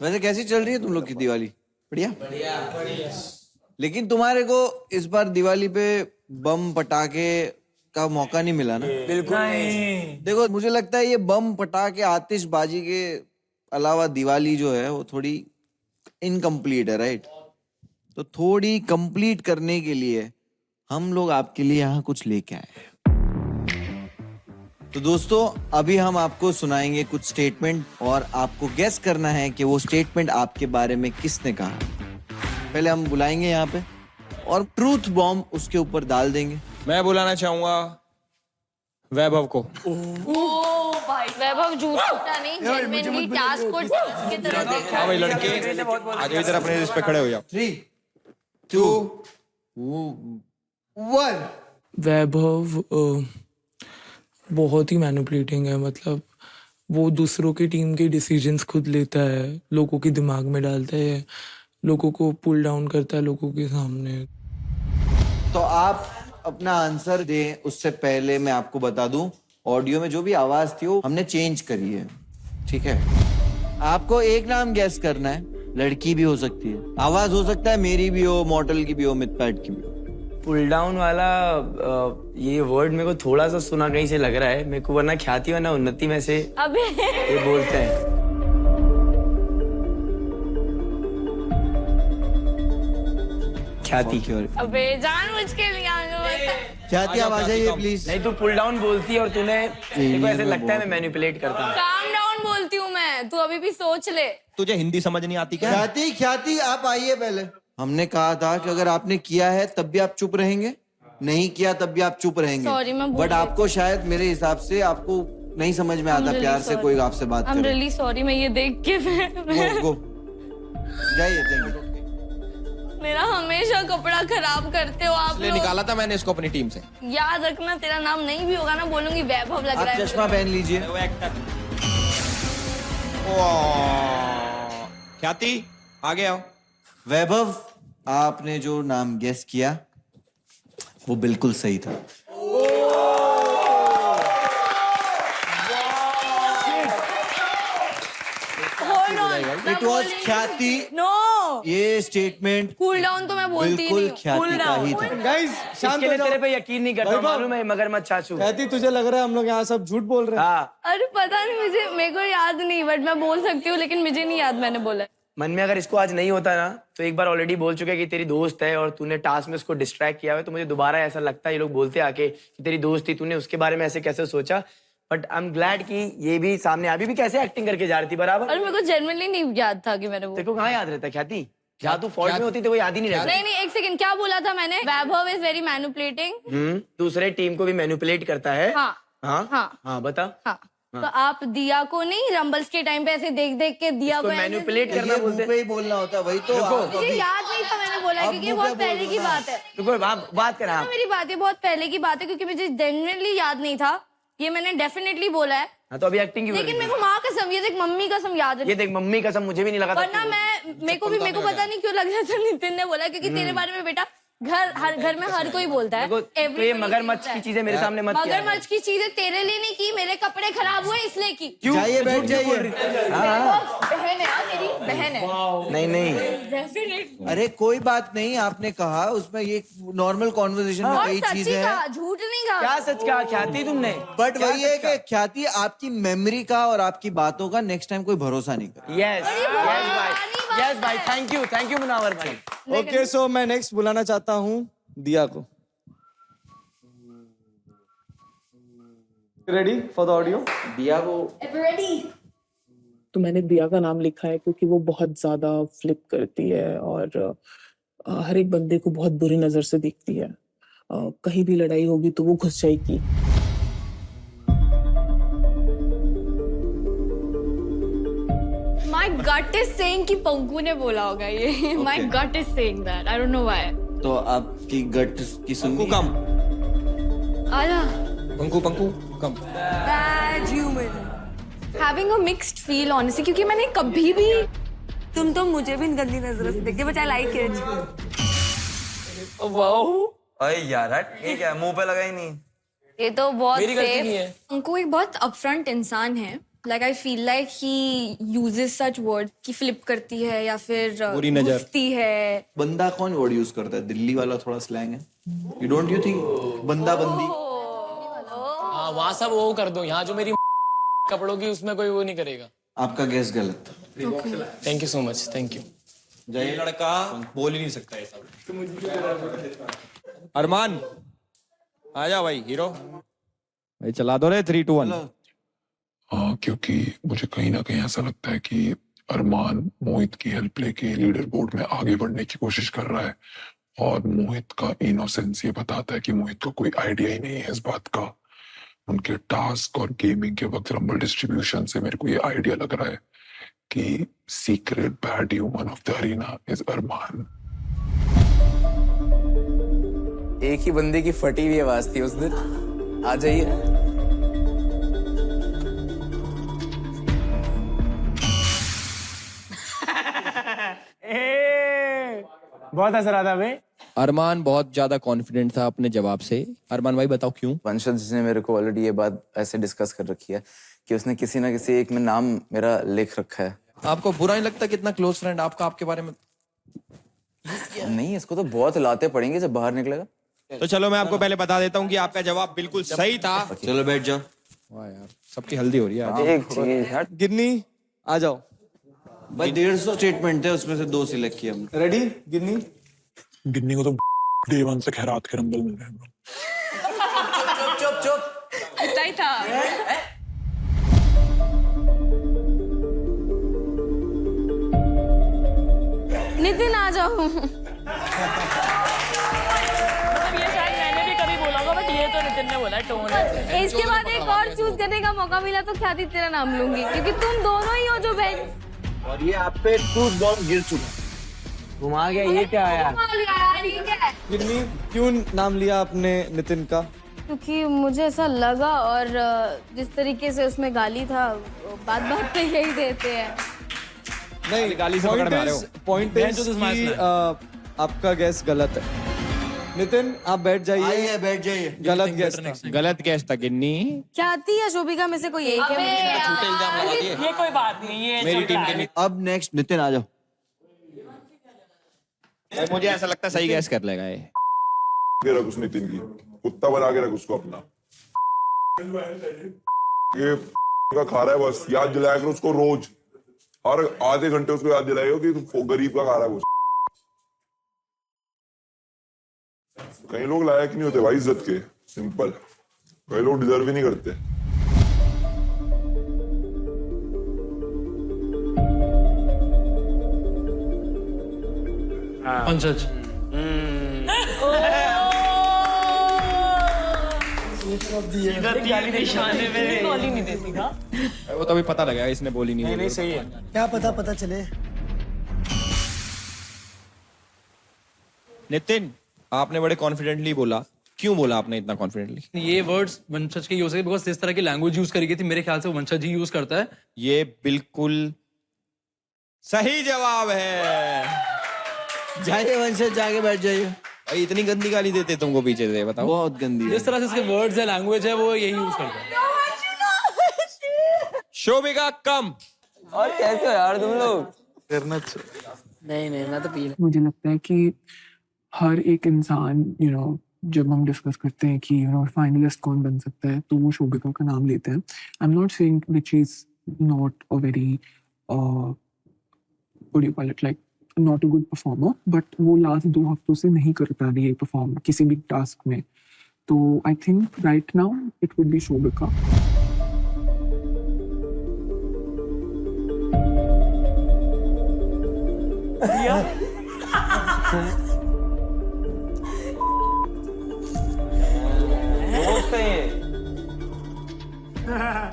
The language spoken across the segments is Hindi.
वैसे कैसी चल रही है तुम लोग की दिवाली? बढ़िया बढ़िया। लेकिन तुम्हारे को इस बार दिवाली पे बम पटाखे का मौका नहीं मिला ना? बिल्कुल नहीं। देखो मुझे लगता है ये बम पटाखे आतिशबाजी के अलावा दिवाली जो है वो थोड़ी इनकम्प्लीट है, राइट? तो थोड़ी कंप्लीट करने के लिए हम लोग आपके लिए यहाँ कुछ लेके आए हैं। तो दोस्तों अभी हम आपको सुनाएंगे कुछ स्टेटमेंट और आपको गेस करना है कि वो स्टेटमेंट आपके बारे में किसने कहा। पहले हम बुलाएंगे यहाँ पे और ट्रूथ बॉम्ब उसके ऊपर डाल देंगे। मैं बुलाना चाहूंगा वैभव को। वैभव झूठा नहीं, जेन्युइनली टास्क को टास्क की तरह देखा। हाँ भाई लड़के आगे इधर अपने इस पे खड़े हो जाओ। 3, 2, 1। वैभव बहुत ही मैनिपुलेटिंग है। मतलब वो दूसरों की टीम के डिसीजंस खुद लेता है, लोगों के दिमाग में डालता है, लोगों को पुल डाउन करता है लोगों के सामने। तो आप अपना आंसर दें उससे पहले मैं आपको बता दूं, ऑडियो में जो भी आवाज थी वो हमने चेंज करी है, ठीक है? आपको एक नाम गैस करना है, लड़की भी हो सकती है, आवाज हो सकता है मेरी भी हो, मॉडल की भी हो, मिथपैट की भी हो। पुल डाउन वाला ये वर्ड मेरे को थोड़ा सा सुना कहीं से लग रहा है मेरे को, वरना ख्याति वरना उन्नति में से अबे ये बोलते हैं। ख्याति की ओर। अबे जानबूझ के लिया ख्याति आप आ जाइए प्लीज। नहीं तू पुल डाउन बोलती है और तूने मेरे को ऐसे लगता है मैं मैनिपुलेट करता हूँ। काम डाउन बोलती हूँ मैं, तू अभी भी सोच ले। तुझे हिंदी समझ नहीं आती क्या? ख्याति आप आइए पहले। हमने कहा था कि अगर आपने किया है तब भी आप चुप रहेंगे, नहीं किया तब भी आप चुप रहेंगे। Sorry, मैं भूल बट आपको शायद मेरे हिसाब से आपको नहीं समझ में आता प्यार से कोई आपसे बात I'm करे। really sorry, मैं ये देख के गो जाइए। मेरा हमेशा कपड़ा खराब करते हो आप इसलिए लोग। निकाला था मैंने इसको अपनी टीम से। याद रखना तेरा नाम नहीं भी होगा ना, बोलूंगी वैभव लग रहा आप है। चश्मा पहन लीजिए। ख्याति आगे आओ। वैभव आपने जो नाम गेस किया वो बिल्कुल सही था। Hold on, मैं It was बोली- ख्याति। No, ये स्टेटमेंट कूल डाउन तो मैं बोलती ही बिल्कुल नहीं हूँ। ख्याति Cool का down। ही था। गाइस शांत इसके हो लिए जाओ। तेरे पे यकीन नहीं करता, वैभव। मालूम है मगरमच्छ चाचू। कहती तुझे लग रहा है हम लोग यहाँ सब झूठ बोल रहे हैं। हाँ, अरे पता नहीं, मुझे मेरे को याद नहीं, बट मैं बोल सकती हूँ, लेकिन मुझे नहीं याद मैंने बोला। मन में अगर इसको आज नहीं होता ना तो एक बार ऑलरेडी बोल चुके कि तेरी दोस्त है और तूने टास्क में उसको डिस्ट्रैक्ट किया है, तो मुझे दोबारा ऐसा लगता है ये लोग बोलते आके कि तेरी दोस्त थी, तूने उसके बारे में ऐसे कैसे सोचा। बट आई एम ग्लैड कि ये भी सामने अभी भी कैसे एक्टिंग करके जा रही थी बराबर। और मेरे को जेन्युइनली नहीं याद था कि मैंने वो। देखो कहाँ याद रहता है ख्याति, क्या तू फॉल्ट में होती तो वो याद ही नहीं रहता। नहीं, एक सेकंड, क्या बोला था मैंने? वैभव इज वेरी मैनिपुलेटिंग। दूसरे टीम को भी मैनिपुलेट करता है। हाँ हाँ हाँ हाँ बता। हाँ। तो आप दिया को नहीं, रंबल्स के टाइम पे ऐसे देख देख के दिया को ऐसे- मैनिपुलेट करना ये मुंह बोलते पे ही बोलना होता है, वही तो आप मुझे अभी- याद नहीं था मैंने बोला, अब क्योंकि ये मुंह पे बहुत पहले बोल की दो ना। बात है। रुको बात कर हाँ। मेरी बात, ये बहुत पहले की बात है, क्योंकि मुझे जेन्युइनली याद नहीं था। ये मैंने डेफिनेटली बोला है, हाँ तो अभी एक्टिंग की लेकिन मेरे को माँ कसम, ये देख मम्मी कसम याद है। ये देख मम्मी कसम मुझे भी नहीं लगा था। वरना मेरे को पता नहीं क्यों लग रहा था नितिन ने बोला, क्योंकि तेरे बारे में बेटा घर में हर कोई बोलता है। देखो, तो ये Everybody मगरमच्छ बोलता की है। चीजें मेरे सामने मत किया। मगरमच्छ की चीजें तेरे लिए नहीं की, मेरे कपड़े खराब हुए इसलिए की। क्यों? जाइए बैठ जाइए। बहन है यार, मेरी बहन है। नहीं नहीं डेफिनेटली। अरे कोई बात नहीं, आपने कहा उसमें ये नॉर्मल कॉन्वर्सेशन में और कई सच्ची चीजें कहा, हैं। झूठ नहीं कहा। क्या सच कहा ख्याति तुमने? बट वही है कि ख्याति आपकी मेमोरी का और आपकी बातों का नेक्स्ट टाइम कोई भरोसा नहीं करे। यस भाई, यस भाई, थैंक यू मुनावर भाई। ओके सो मैं नेक्स्ट बुलाना चाहता हूँ दिया को। Ready for the audio? दिया को तो मैंने दिया का नाम लिखा है क्योंकि वो बहुत ज्यादा फ्लिप करती है और हर एक बंदे को बहुत बुरी नजर से देखती है। कहीं भी लड़ाई होगी तो वो घुस जाएगी। My gut is saying कि पंकु ने बोला होगा ये। My gut is saying that. I don't know why. तो आपकी गट की सुननी पंकु कम। आजा। पंकु कम। Bad human. Having a mixed feel honestly, क्योंकि मैंने कभी भी, तुम तो मुझे भी गंदी नजरों से देखते, बट I like it. अरे यार हट, ये क्या मुंह पे लगा ही नहीं। ये तो बहुत मेरी गलती safe. नहीं है। पंकु एक बहुत अपफ्रंट इंसान है Like I feel like he uses such words कि flip करती है या फिर बुरी नजर। घुसती है. बंदा कौन वर्ड यूज करता है? दिल्ली वाला थोड़ा स्लैंग है. यू डोंट यू थिंक बंदा बंदी? हाँ वहाँ सब वो कर दो, यहाँ जो मेरी कपड़ों की उसमें कोई वो नहीं करेगा. आपका गैस गलत. Thank you so much, thank you. ये लड़का बोल ही नहीं सकता ये सब. अरमान आ जा भाई हीरो. भाई चला दो रे 3, 2, 1. हाँ, क्योंकि मुझे कहीं ना कहीं ऐसा लगता है कि अरमान मोहित की हेल्प लेके लीडर बोर्ड में आगे बढ़ने की कोशिश कर रहा है और मोहित का इनोसेंस ये बताता है कि मोहित को कोई आइडिया ही नहीं है इस बात का. उनके टास्क और गेमिंग के वक्त रंबल डिस्ट्रीब्यूशन से मेरे को ये आइडिया लग रहा है कि secret bad human of the arena is Armaan. एक ही बंदे की फटी हुई आवाज थी उस दिन. आ जाइए. बहुत असर आता भाई. अरमान बहुत ज्यादा कॉन्फिडेंट था अपने जवाब से. अरमान भाई बताओ क्यों? वंशज जी ने मेरे को ऑलरेडी ये बात ऐसे डिस्कस कर रखी है कि उसने किसी ना किसी एक में नाम मेरा लिख रखा है. आपको बुरा नहीं लगता कितना क्लोज फ्रेंड आपका आपके बारे में? नहीं, इसको तो बहुत लाते पड़ेंगे जब बाहर निकलेगा. तो चलो मैं आपको पहले बता देता हूँ कि आपका जवाब बिल्कुल सही था. चलो बैठ जाओ. वाह यार सबकी हल्दी हो रही है आज. एक चीज हट. गिन्नी आ जाओ. भाई 150 स्टेटमेंट थे, उसमें से 2 सिलेक्ट किए हमने. रेडी गिन्नी? गिन्नी को तो डे 1 से खैरात के रंबल मिल रहे हैं. सच्चाई था. नितिन आ जाओ. ये शायद मैंने भी कभी बोला होगा बट ये तो नितिन ने बोला. टोन इसके बाद एक और चूज करने का मौका मिला तो ख्याति तेरा नाम लूंगी क्योंकि तुम दोनों ही हो जो बहन. और ये आप पे ट्रूथ बॉम्ब गिर चुका. घुमा गया ये क्या है यार? गिन्नी क्यों नाम लिया आपने नितिन का? क्योंकि मुझे ऐसा लगा और जिस तरीके से उसमें गाली था बात बात पे यही देते हैं. नहीं, गाली से पकड़ में आ रहे हो. पॉइंट इज कि आपका गैस गलत है. नितिन आप बैठ जाइए. आइए बैठ जाइए. गलत गैस था. गलत गैस था गिन्नी. ख्याति या शोभिका में से कोई एक है. झूठे इल्जाम लगा दिए. ये कोई बात नहीं. ये मेरी टीम के अब नेक्स्ट नितिन आ जाओ. मुझे ऐसा लगता है सही गैस कर लेगा ये. रख उस नितिन की कुत्ता बना के रख उसको अपना. ये का खा रहा है बस. याद दिलाया करो उसको रोज. हर आधे घंटे उसको याद दिलाएगा कि तू गरीब का खा रहा है वो. कई लोग लायक नहीं होते भाई इज्जत के. सिंपल. कई लोग डिजर्व ही नहीं करते. वंशज. वो तो अभी पता लगा इसने बोली नहीं. नहीं सही है. क्या पता चले. नितिन आपने बड़े कॉन्फिडेंटली बोला. क्यों बोला आपने इतना कॉन्फिडेंटली? ये वर्ड्स वंशज के यूज है बिकॉज जिस तरह की लैंग्वेज यूज करी गई थी मेरे ख्याल से वंशज ही यूज करता है. ये बिल्कुल सही जवाब है. जाइए वंशज, जाके बैठ जाइए. भाई इतनी गंदी गाली देते तुमको पीछे से बताओ. बहुत गंदी है. जिस तरह से इसके वर्ड्स है लैंग्वेज है वो यही यूज करता है. शोभिका कम. और कैसे हो यार तुम लोग? करना चाहिए. नहीं मैं तो पी मुझे लगता है कि हर एक इंसान जब हम डिस्कस करते हैं कि फाइनलिस्ट कौन बन सकता है तो वो शोभिका का नाम लेते हैं. I am not saying that she is not a very what you call it like not a good performer but वो लास्ट 2 हफ्तों से नहीं कर पा रही है परफॉर्म किसी भी टास्क में. तो I think right now it would be Shobhika.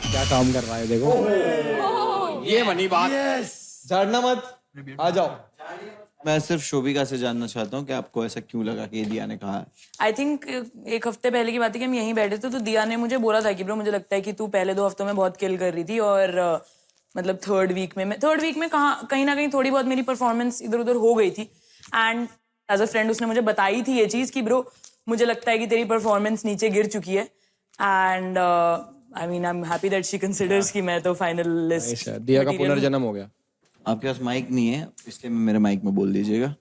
क्या काम कर रहा है देखो. ये मनी बात. झाड़ना मत. आ जाओ. मैं सिर्फ शोभिका से जानना चाहता हूँ कि आपको ऐसा क्यों लगा कि दिया ने कहा. आई थिंक 1 हफ्ते पहले की बात है कि हम यहीं बैठे थे तो दिया ने मुझे बोला था कि ब्रो मुझे लगता है कि तू पहले 2 हफ्तों में बहुत किल कर रही थी और मतलब थर्ड वीक में कहीं ना कहीं थोड़ी बहुत मेरी परफॉर्मेंस इधर उधर हो गई थी. एंड एज अ फ्रेंड उसने मुझे बताई थी ये चीज़ कि ब्रो मुझे लगता है कि तेरी परफॉर्मेंस नीचे गिर चुकी है. And I mean I am happy that she considers कि मैं तो फाइनलिस्ट दिया का पुनर्जन्म हो गया। आपके पास माइक नहीं है, इसलिए मेरे माइक में बोल दीजिएगा।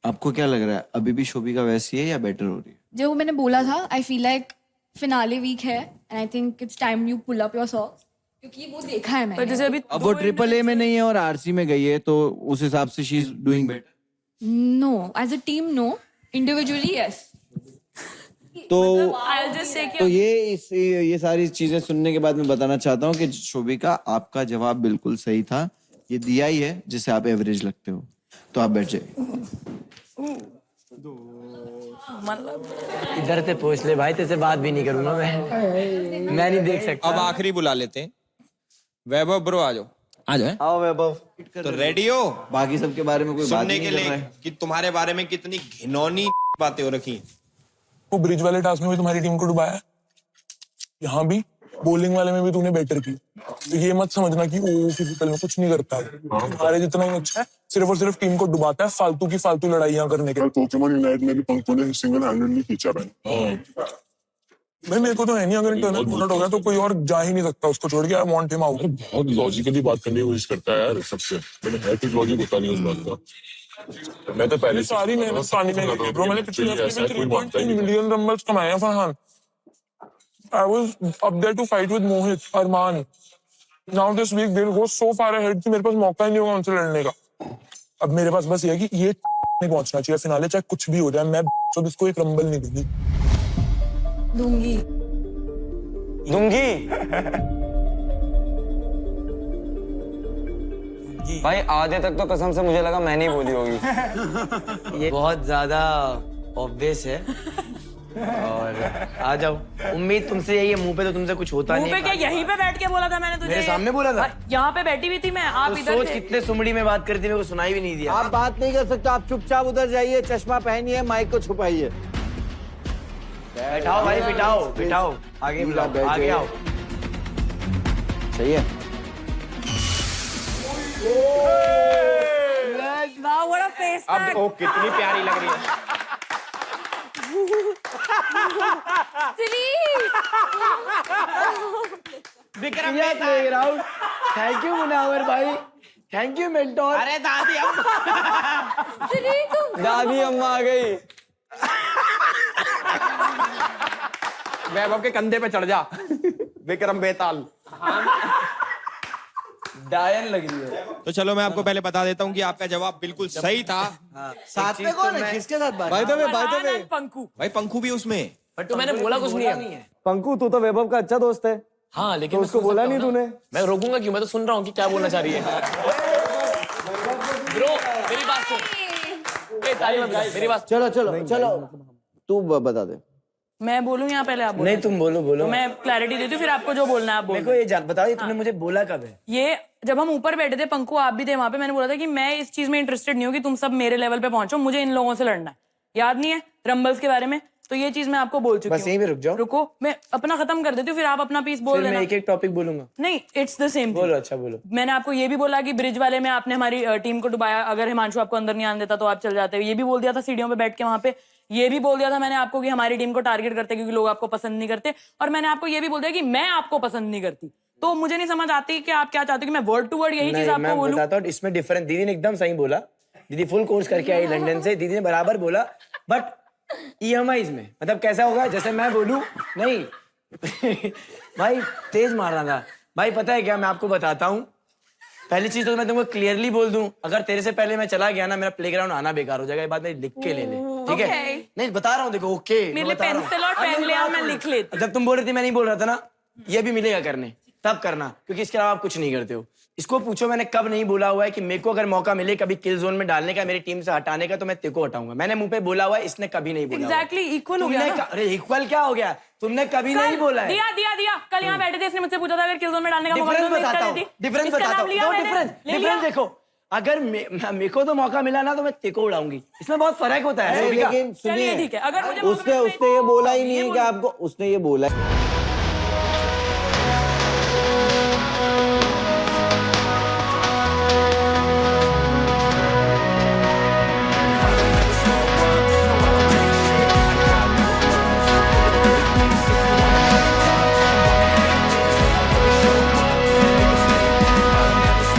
आपको क्या लग रहा है, अभी भी शोभिका वैसी है या बेटर हो रही है? जो मैंने बोला था, I feel like finale week है and I think it's time you pull up your socks, क्योंकि वो देखा है पर मैंने। जैसे अभी अब वो ट्रिपल ए में नहीं है और आरसी में गई है, तो उस हिसाब से she is doing better. No, as a team no, individually yes. तो I'll just say कि तो ये सारी चीजें सुनने के बाद मैं बताना चाहता हूँ कि शोभिका, आपका जवाब बिल्कुल सही था। ये दिया ही है जिसे आप एवरेज लगते हो, तो आप बैठ जाइए। मतलब इधर से पूछ ले भाई, तेरे से बात भी नहीं करूंगा मैं नहीं देख सकता। अब आखिरी बुला लेते हैं, वैभव ब्रो आ जाओ। आ जाओ। आओ वैभव। तो रेडी हो बाकी सबके बारे में कोई बात सुनने नहीं के कर रहा लिए है। कि तुम्हारे बारे में कितनी घिनौनी बातें हो रखी हैं। वो ब्रिज वाले टास्क में भी तुम्हारी टीम को डुबाया, यहाँ भी बॉलिंग वाले में भी तूने बेटर की। तो ये मत समझना कि वो फिजिकल में कुछ नहीं करता है, तुम्हारे जितना ही अच्छा है, सिर्फ और सिर्फ टीम को डुबाता है फालतू की फालतू लड़ाइयाँ करने के। पोकेमॉन यूनाइट में भी पंकु ने सिंगल हैंडेडली खींचा भाई, मेरे को तो है नहीं, अगर इंटरनल बोनट हो गया तो कोई और जा ही नहीं सकता उसको छोड़ के। I want him out. बहुत लॉजिकली बात करने की कोशिश करता है यार सबसे, मैंने है कुछ लॉजिक होता नहीं उस बात का। मैं तो पहले सारी मेहनत पानी में लगी ब्रो, मैंने पिछले हफ्ते में 3.3 मिलियन रंबल्स कमाए हैं Farhan. I was up there to fight with Mohit, Arman. Now this week they'll go so far ahead कि मेरे पास मौका ही नहीं होगा उनसे लड़ने का। अब मेरे पास बस ये है कि ये नहीं पहुंचना चाहिए फिनाले, चाहे कुछ भी हो जाए। मैं तो इसको एक रंबल नहीं दूंगी। दूंगी भाई, आधे तक तो कसम से मुझे लगा मैंने ही बोली होगी। ये बहुत ज्यादा ऑब्वियस है। और आ जाओ, उम्मीद तुमसे यही है, मुंह पे तो तुमसे कुछ होता मुंह नहीं पे क्या, यहीं पे बैठ के बोला था मैंने तुझे। मेरे सामने बोला था? यहाँ पे बैठी हुई थी मैं, आप तो इधर सोच थे। कितने सुमड़ी में बात करती, मेरे को सुनाई भी नहीं दिया। आप बात नहीं कर सकते, आप चुपचाप उधर जाइए, चश्मा पहनिए, माइक को छुपाइए। बैठाओ भाई, बिठाओ बिठाओ, आगे बुलाओ, आगे आओ। सही है। वाह, what a face अब वो कितनी प्यारी लग रही है। थैंक यू मुनावर भाई, थैंक यू मेंटोर। अरे दादी दादी अम्मा आ गई। वैभव के कंधे पे चढ़ जा, विक्रम बेताल। डायन लग रही है। तो चलो मैं आपको पहले बता देता हूँ कि आपका जवाब बिल्कुल सही था। साथ में कौन है, किसके साथ बात? By the way Panku. भाई पंखू भी उसमें। तो मैंने बोला कुछ नहीं है। पंकु, तू तो वैभव का अच्छा दोस्त है, हाँ, लेकिन तो मैं उसको सुन बोला सकता नहीं हूँ ना। तूने? मैं रोकूंगा क्यों, मैं तो सुन रहा हूँ कि क्या बोलना चाह रही है। ब्रो मेरी बात सुन, मेरी बात। चलो चलो चलो, तू बता दे। मैं बोलूं या पहले आप बोलो? नहीं, तुम बोलो बोलो। तो मैं क्लैरिटी देती हूँ, फिर आपको जो बोलना है आप मेरे को बोलो। ये जान बताओ, ये तुमने मुझे बोला कब है? ये जब हम ऊपर बैठे थे, पंकु आप भी थे वहां पे, मैंने बोला था कि मैं इस चीज में इंटरेस्टेड नहीं हूँ कि तुम सब मेरे लेवल पे पहुंचो, मुझे इन लोगों से लड़ना है। याद नहीं है रंबल्स के बारे में? तो ये चीज मैं आपको बोल चुकी हूँ। बस यहीं पे रुक जाओ। रुको, मैं अपना खत्म कर देती हूँ, फिर आप अपना पीस बोल फिर मैं देना। एक एक टॉपिक बोलूंगा। नहीं, इट्स द सेम। बोलो, अच्छा बोलो। मैंने आपको ये भी बोला कि ब्रिज वाले में आपने हमारी टीम को डुबाया, अगर हिमांशु आपको अंदर नहीं आने देता तो आप चल जाते। ये भी बोल दिया था सीढ़ियों पे बैठ के वहां पे। ये भी बोल दिया था मैंने आपको कि हमारी टीम को टारगेट करते क्योंकि लोग आपको पसंद नहीं करते। और मैंने आपको ये भी बोल दिया कि मैं आपको पसंद नहीं करती। तो मुझे नहीं समझ आती कि आप क्या चाहते हो कि मैं वर्ड टू वर्ड यही चीज आपको मैं बोलूं। बताता हूँ, इसमें डिफरेंस। दीदी ने एकदम सही बोला, दीदी फुल कोर्स करके आई लंदन से, दीदी ने बराबर बोला। बट EMIs में मतलब कैसा होगा, जैसे मैं बोलूं नहीं भाई, तेज मार रहा था भाई। पता है क्या, मैं आपको बताता हूँ। पहली चीज तो मैं तुमको क्लियरली बोल दूं, अगर तेरे से पहले मैं चला गया ना, मेरा प्लेग्राउंड आना बेकार हो जाएगा। ये बात मैं लिख के ले ले, ठीक है? Okay. नहीं बता रहा हूँ, देखो ओके। मेरे लिए पेंसिल और पेन ले आओ, मैं लिख लेती। जब तुम बोल रही थी मैं नहीं बोल रहा था ना, ये भी मिलेगा करने, तब करना, क्योंकि इसके अलावा आप कुछ नहीं करते हो। इसको पूछो मैंने कब नहीं बोला हुआ है कि मेरे को अगर मौका मिले कभी किल जोन में डालने का, मेरी टीम से हटाने का, तो मैं तेरे को हटाऊंगा। मैंने मुंह पे बोला हुआ है, इसने कभी नहीं बोला। एग्जैक्टली इक्वल हो गया ना? अरे इक्वल क्या हो गया, तुमने कभी नहीं बोला है। दिया कल यहाँ बैठे थे, इसने मुझसे पूछा था अगर किल जोन में डालने का मौका डिफरेंस मिले तो मैं बताता इसका हूँ, देती। डिफरेंस इसका बताता नाम हूँ। लिया मैंने, ले लिया। डिफरेंस देखो, अगर मेरे को तो मौका मिला ना तो मैं तेरे को उड़ाऊंगी। इसमें बहुत फर्क होता है। लेकिन चलिए सुनिए, ठीक है, अगर मुझे मौका उसने मिले तो ये बोला ही नहीं ये है कि आपको, उसने ये बोला